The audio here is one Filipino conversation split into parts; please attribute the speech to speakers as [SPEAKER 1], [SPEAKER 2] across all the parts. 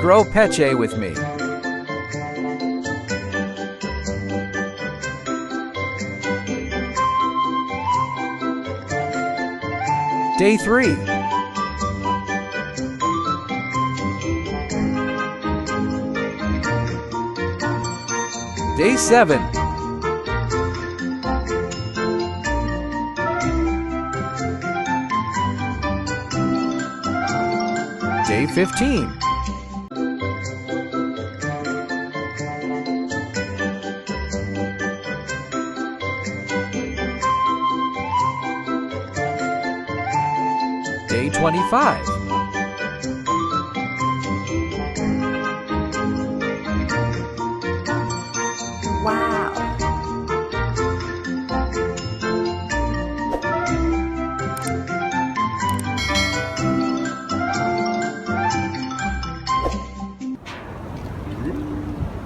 [SPEAKER 1] grow Pechay with me. Day 3. Day 7. Day 15. Day 25.
[SPEAKER 2] Wow.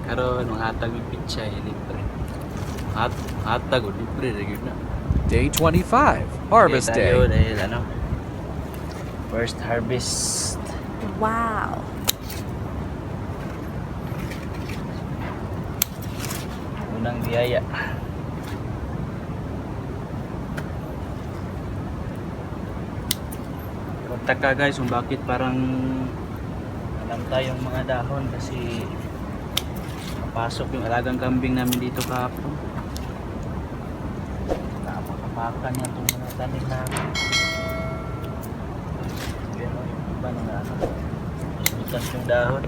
[SPEAKER 3] Karon manghatag ng pichay libre. Hatag o libre ra gyud na.
[SPEAKER 1] Day 25. Harvest
[SPEAKER 3] Okay, tayo
[SPEAKER 1] Day.
[SPEAKER 3] dahil first harvest.
[SPEAKER 2] Wow.
[SPEAKER 3] Unang biyaya. Pagtaka guys kung bakit parang alam tayong mga dahon kasi napasok yung alagang kambing namin dito kahapon. Napakapakan niya itong mga tanim namin. Pero yung iba na butas yung dahon.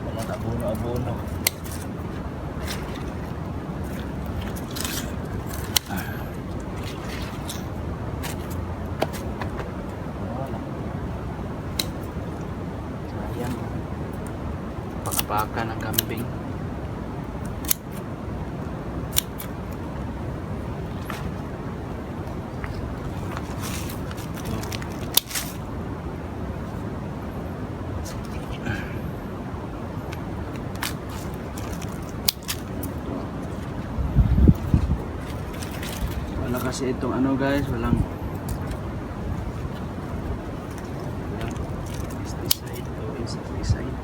[SPEAKER 3] Walang abono-abono. Sayang. Pakapakan ng kambing. Wala kasi itong ano guys, walang pesticide o insecticide.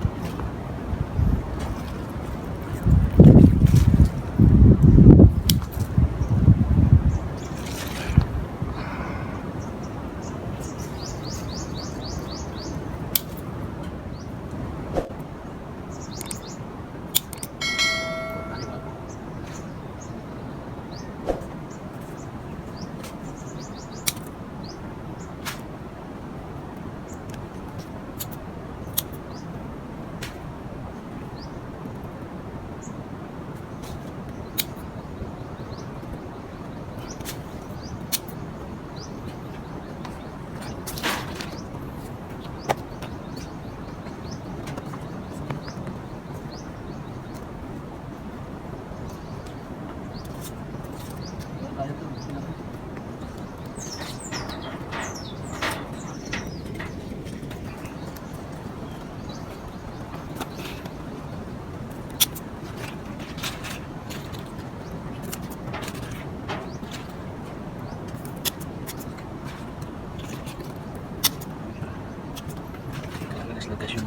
[SPEAKER 3] Lagas yung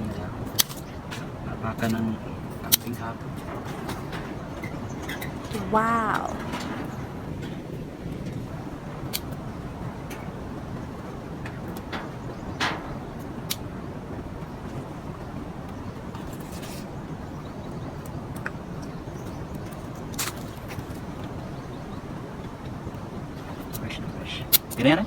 [SPEAKER 3] napakan ng kambing hapon.
[SPEAKER 2] Wow.
[SPEAKER 3] Fresh na fresh. Ganyan na?